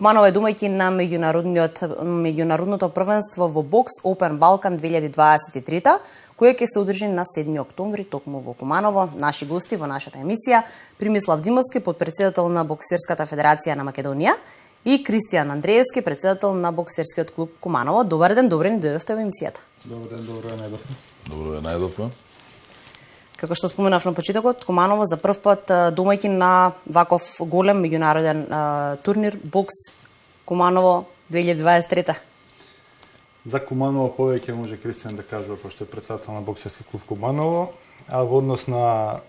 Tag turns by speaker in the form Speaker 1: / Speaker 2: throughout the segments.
Speaker 1: Куманово е домаќин на меѓународното првенство во бокс Open Balkan 2023, кое ќе се одржи на 7 октомври токму во Куманово. Наши гости во нашата емисија Примислав Димовски, подпредседател на Боксерската федерација на Македонија, и Кристијан Андреевски, председател на Боксерскиот клуб Куманово. Добар ден, добре ни дојдовте во емисијата.
Speaker 2: Добар ден, добро ја најдовме.
Speaker 3: Добро ја најдовме.
Speaker 1: Како што споменав на почетокот, Куманово за прв пат домаќин на ваков голем меѓународен турнир бокс Куманово 2023.
Speaker 2: За Куманово повеќе може Кристијан да кажува, пошто е председател на Боксерски клуб Куманово, а во однос на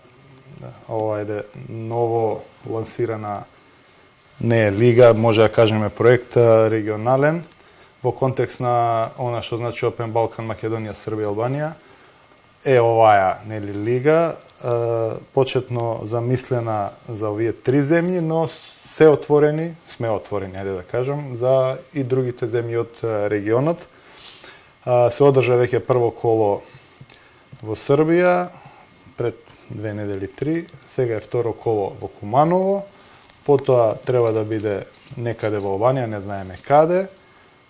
Speaker 2: ново лансирана не е лига, може да кажеме проект регионален, во контекст на она што значи Open Balkan Македонија, Србија, Албанија, е оваа нели лига, почетно замислена за овие три земји, но сме отворени, ајде да кажам, за и другите земји од регионот. Се одржа веќе прво коло во Србија пред 2 недели, 3, сега е второ коло во Куманово, потоа треба да биде некаде во Албанија, не знаеме каде,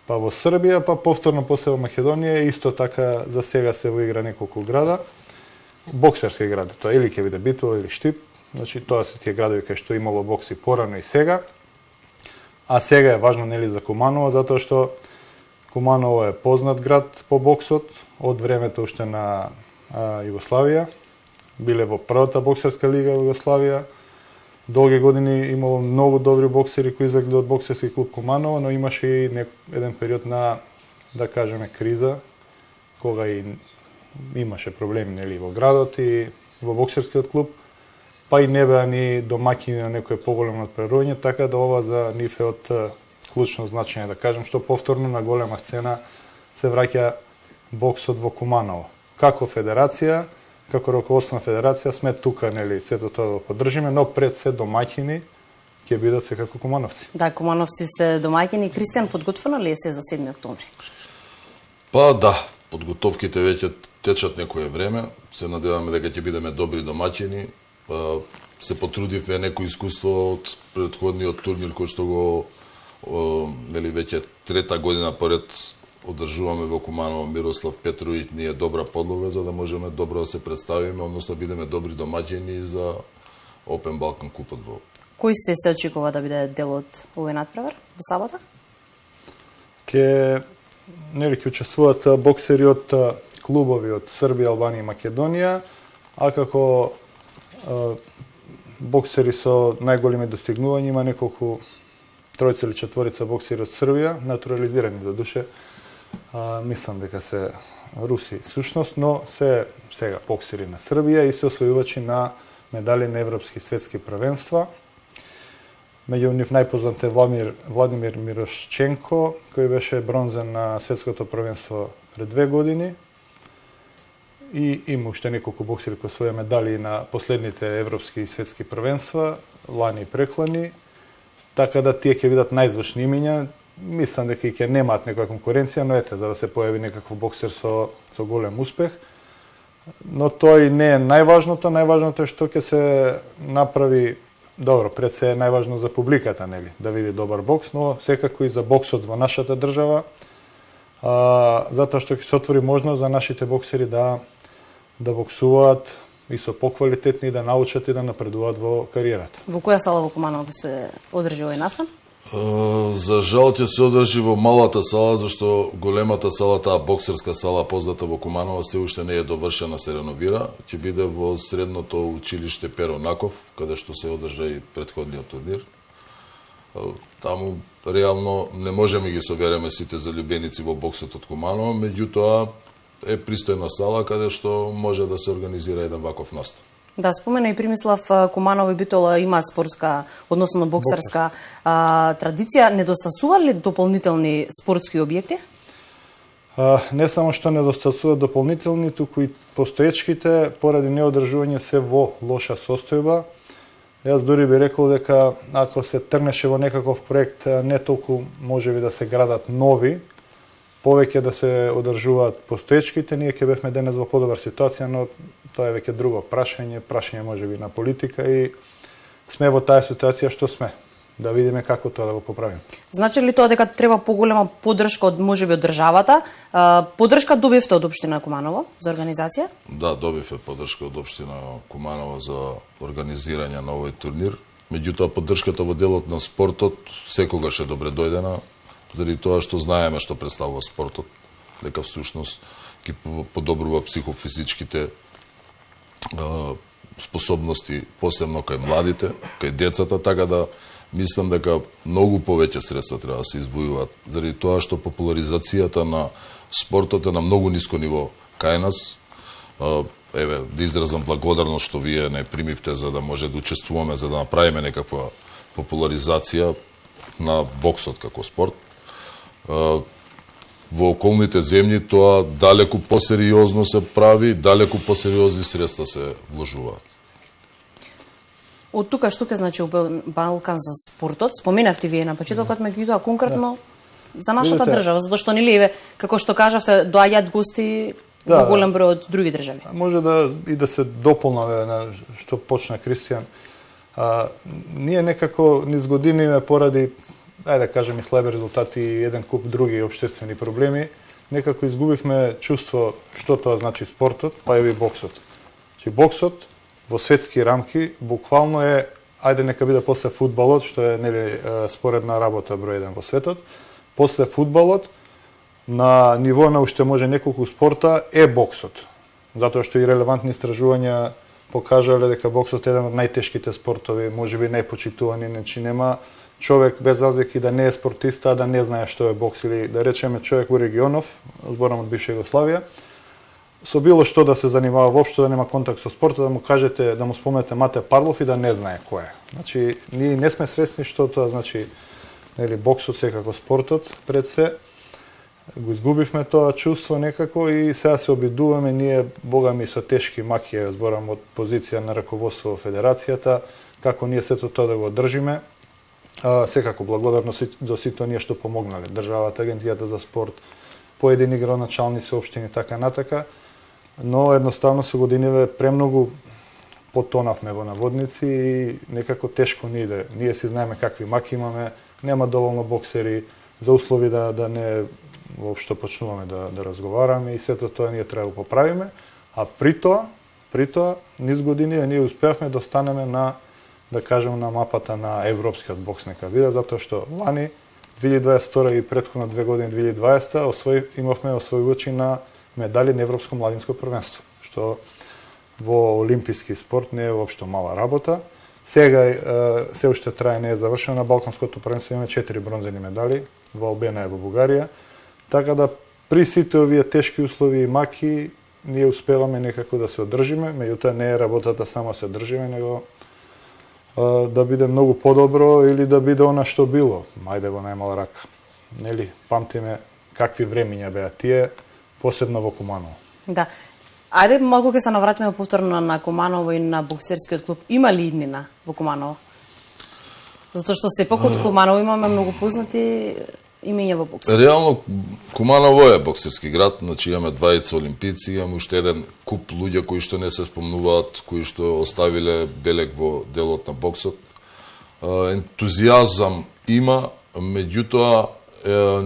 Speaker 2: па во Србија, па повторно после во Македонија, исто така за сега се воигра неколку града, боксерски гради, тоа или ќе биде Битола или Штип, значи тоа се тие градови кај што имало бокси порано и сега, а сега е важно нели за Куманово, затоа што Куманово е познат град по боксот од времето уште на Југославија, биле во првата боксерска лига во Југославија. Долги години имало многу добри боксери кои излегли од Боксерски клуб Куманово, но имаше и еден период на, да кажеме, криза, кога и имаше проблеми нели во градот и во боксерскиот клуб, па и не беа ни домаќини на некое поголемо надпреварување, така да ова за нив е од клучно значење, да кажем, што повторно на голема сцена се враќа боксот во Куманово. Како федерација, како раководство на федерација сме тука, нели, сето тоа да поддржиме, но пред се домаќини ќе бидат секако кумановци.
Speaker 1: Да, кумановци се домаќини. Кристијан, подготвено ли е се за 7 октомври?
Speaker 3: Па да, подготовките веќе течат некое време. Се надеваме дека ќе бидеме добри домаќини. Се потрудивме некој искуство од претходниот турнир кој што го нели веќе трета година поред одржуваме во Куманово Мирослав Петровиќ, ни е добра подлога за да можеме добро да се представиме, односно бидеме добри домаќини за Open Balkan купот во.
Speaker 1: Кој се очекува да биде дел од овој надпревар во сабота?
Speaker 2: Ќе учествуваат боксери од клубови од Србија, Албанија и Македонија, а како боксери со најголеми достигнувања има неколку тројца или четворица боксери од Србија, натурализирани до душе. Мислам дека се руси сушност, но се сега боксери на Србија и се освојувачи на медали на европски светски првенства. Меѓу нив најпознат е Владимир Мирошченко, кој беше бронзен на светското првенство пред 2 години. И има уште неколку боксери кои освоја медали на последните европски и светски првенства, лани и преклани. Така да тие ќе бидат најзвучни имиња. Мислам дека и ќе немаат некоја конкуренција, но ете, за да се појави некаков боксер со голем успех. Но тоа и не е најважното. Најважното е што ќе се направи, добро, пред се е најважно за публиката, нели, да види добар бокс, но секако и за боксот во нашата држава, затоа што ќе се отвори можност за нашите боксери да боксуваат и со поквалитетни, да научат и да напредуваат во кариерата.
Speaker 1: Во која сала во Куманово ќе се одржи овој настан?
Speaker 3: За жал ќе се одржи во малата сала, зашто големата сала, таа боксерска сала позната во Куманово, се уште не е довршена, се реновира. Ќе биде во средното училиште Перо Наков, каде што се одржа и претходниот турнир. Таму реално не можеме ги совереме сите заљубеници во боксот од Куманово, меѓутоа е пристојна сала каде што може да се организира еден ваков настан.
Speaker 1: Да, спомена и Примислав, Куманово и Битола имаат спортска, односно боксерска традиција. Недостасува ли дополнителни спортски објекти?
Speaker 2: Не само што недостасуваат дополнителни, туку и постоечките поради неодржување се во лоша состојба. Јас дури би рекол дека ако се тргнеше во некаков проект, не толку можеби да се градат нови, повеќе да се одржуваат постоечките, ние ќе бевме денес во подобра ситуација, но тоа е веќе друго прашање можеби на политика и сме во таа ситуација што сме. да видиме како тоа да го поправиме.
Speaker 1: Значи ли тоа дека треба поголема поддршка од можеби од државата? Поддршка добивте од општина Куманово за организација?
Speaker 3: Да, добивме поддршка од општина Куманово за организирање на овој турнир. Меѓутоа поддршката во делот на спортот секогаш е добре дојдена, заради тоа што знаеме што представува спортот, дека всушност ги подобрува психофизичките способности, посебно кај младите, кај децата, така да мислам дека многу повеќе средства треба да се издвојуваат, заради тоа што популаризацијата на спортот е на многу ниско ниво кај нас. Еве, да изразам благодарност што вие не примивте за да може да учествуваме, за да направиме некаква популаризација на боксот како спорт. Во околните земји тоа далеку посериозно се прави, далеку посериозни средства се вложуваат.
Speaker 1: Од тука што ќе значи Балкан за спортот? Споменавте вие на почетокот, меѓутоа конкретно за нашата држава, затоа што нели еве како што кажавте доаѓаат гости во голем број од други држави.
Speaker 2: Може да се дополнава на што почна Кристијан. Ние некако низ години поради да кажем и слаби резултати и еден куп други општествени проблеми, некако изгубивме чувство што тоа значи спортот, па и боксот. Значи боксот во светски рамки буквално е нека биде после фудбалот, што е нели споредна работа број 1 во светот. После фудбалот на ниво на уште може неколку спорта е боксот. Затоа што и релевантни истражувања покажале дека боксот е еден од најтешките спортови, можеби најпочитувани, значи нема човек без разлики да не е спортиста, а да не знае што е бокс, или да речеме човек во регионов, зборам од бивша Југославија, со било што да се занимава воопшто, да нема контакт со спортот, да му кажете, да му спомнете Мате Парлов и да не знае кој е. Значи, ние не сме свесни што тоа значи, нели, боксот секако спортот пред се. Го изгубивме тоа чувство некако и сега се обидуваме ние, богами со тешки маки, зборам од позиција на раководство во федерацијата, како ние сето тоа да го одржиме. Секако благодарно за сите оние што помогнале, државата, агенцијата за спорт, поедини градоначалници, општини, така натака, но едноставно со годиниве премногу потонавме во наводници и некако тешко ни иде. Ние си знаеме какви маки имаме, нема доволно боксери за услови да не воопшто почнуваме да разговараме и сето тоа ние треба да поправиме, а при тоа низ години ние успеавме да останеме на, да кажем, на мапата на европскиот бокс, нека биде, затоа што лани 2022 и претходно 2 години 2020 имавме освојувачи на медали на Европско младинско првенство, што во олимписки спорт не е воопшто мала работа. Сега се уште трае, не е завршено, на Балканското првенство имаме 4 бронзени медали, во Албена и во Бугарија. Така да при сите овие тешки услови и маки ние успеваме некако да се одржиме, меѓутоа не е работата само се одржиме, него да биде многу подобро или да биде она што било. Ајде во најмала рака. Нели, памтиме какви времиња беа тие, посебно во Куманово.
Speaker 1: Да. Ајде малку ќе се навратиме повторно на Куманово и на боксерскиот клуб. Има ли иднина во Куманово? Затоа што сепак од Куманово имаме многу познати имења во бокс.
Speaker 3: Реално Куманово е боксерски град, значи имаме двајца олимпици, имаме уште еден куп луѓе кои што не се спомнуваат, кои што оставиле белег во делот на боксот. Ентузијазам има, меѓутоа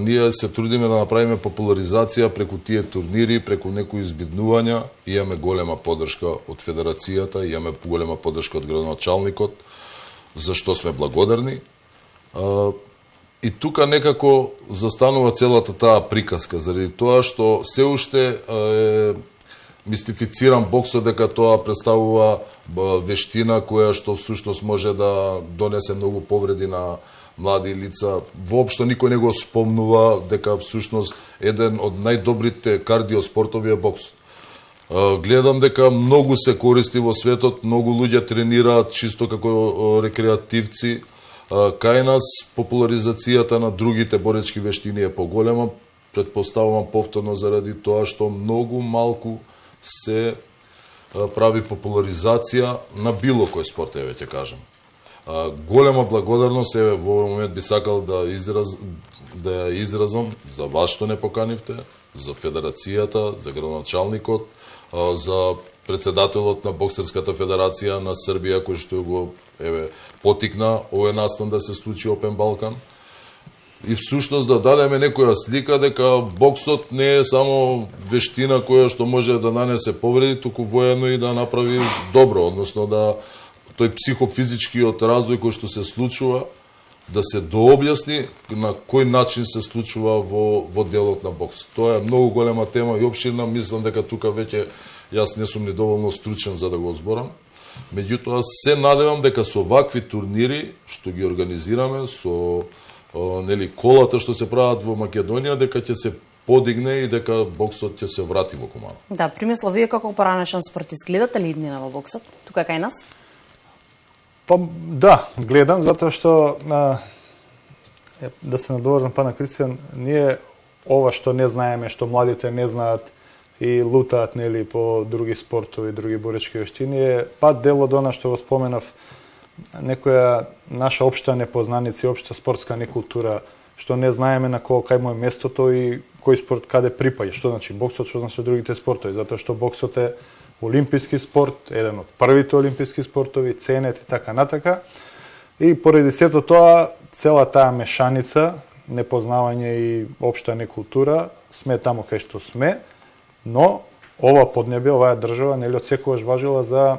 Speaker 3: ние се трудиме да направиме популаризација преку тие турнири, преку некои избиднувања. Имаме голема поддршка од федерацијата, имаме голема поддршка од градоначалникот, за што сме благодарни. И тука некако застанува целата таа приказка, заради тоа што се уште мистифицирам боксот дека тоа представува вештина која што всушност може да донесе многу повреди на млади лица. Воопшто никој не го спомнува дека всушност еден од најдобрите кардиоспортови е боксот. Гледам дека многу се користи во светот, многу луѓе тренираат чисто како рекреативци. Кај нас популаризацијата на другите боречки вештини е поголема, претпоставувам повторно заради тоа што многу малку се прави популаризација на било кој спорт, еве ќе кажам. Голема благодарност, еве во овој момент би сакал да изразам за вас што не поканивте, за федерацијата, за градоначалникот, за председателот на Боксерската федерација на Србија, кој што го потикна овој настан да се случи Опен Балкан. И всушност да дадеме некоја слика дека боксот не е само вештина која што може да нанесе повреди, туку воедно и да направи добро, односно да тој психофизичкиот развој кој што се случува, да се дообјасни на кој начин се случува во делот на бокс. Тоа е многу голема тема и опширна, мислам дека тука веќе јас не сум ни доволно стручен за да го зборам. Меѓутоа се надевам дека со вакви турнири што ги организираме, со колата што се прават во Македонија, дека ќе се подигне и дека боксот ќе се врати во Куманово.
Speaker 1: Да, примисло, вие како поранешен спортист гледате ли иднина во боксот? Тука кај нас?
Speaker 2: Па да, гледам, затоа што да се надоврзам па на Кристијан, ние ова што не знаеме, што младите не знаат и лутаат нели по други спортови, други боречки вештини, е па дел од она што го споменав, некоја наша општа непознаница, општа спортска некултура, што не знаеме на кај му е местото и кој спорт каде припаѓа. Што значи боксот, што значи другите спортови, затоа што боксот е олимписки спорт, еден од првите олимписки спортови, ценет и така натака. И поради сето тоа, цела таа мешаница, непознавање и општа некултура, сме таму кај што сме, но ова поднебе, оваа држава, нели од секогаш важила за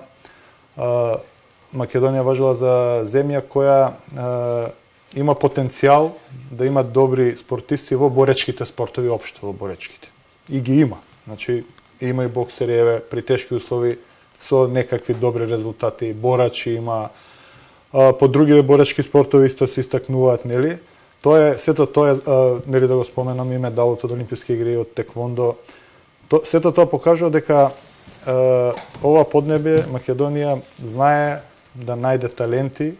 Speaker 2: Македонија важила за земја која има потенцијал да има добри спортисти во боречките спортови, општо во боречките. И ги има. Значи, има и боксери, еве, при тешки услови со некакви добри резултати, борачи има, по други боречки спортови исто се истакнуваат, нели? Сето тоа е, нели да го споменам, и медалот од Олимписки игри, од теквондо. Сето тоа покажува дека ова поднебе, Македонија, знае да најде таленти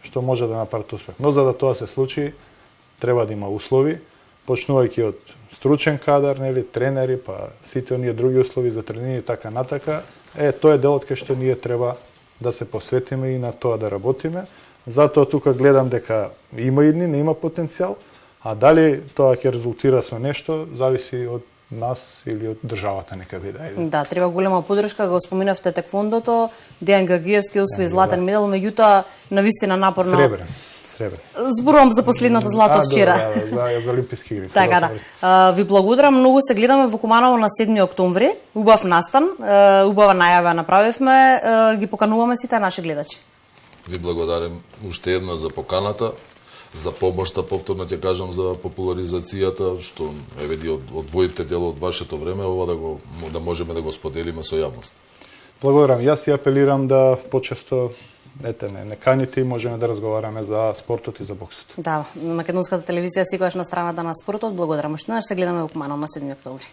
Speaker 2: што може да направат успех. Но за да тоа се случи, треба да има услови, почнувајќи од стручен кадар, нели, тренери, па сите оние други услови за тренирање и така натака. Тоа е делот кај што ние треба да се посветиме и на тоа да работиме. Затоа тука гледам дека има идни, не има потенцијал, а дали тоа ќе резултира со нешто, зависи од нас или од државата нека биде.
Speaker 1: Да, треба голема поддршка, го споминавте теквондото, Дејан Гагиевски освои златен медал, меѓутоа навистина напорно.
Speaker 2: Сребрен.
Speaker 1: Зборувам за последното злато вчера.
Speaker 2: За Олимписки игри.
Speaker 1: Така да. Ви благодарам, многу се гледаме во Куманово на 7 октомври. Убав настан, убава најава направивме, ги покануваме сите наши гледачи.
Speaker 3: Ви благодарам уште една за поканата, за помошта, повторно ќе кажам, за популаризацијата, што еве одвоите дел од вашето време, ова да можеме да го споделиме со јавност.
Speaker 2: Благодарам. Јас и апелирам да почесто не каните и можеме да разговараме за спортот и за боксот.
Speaker 1: Да, Македонската телевизија секогаш на страната на спортот. Благодарам уште еднаш, се гледаме во Куманово на 7 октомври.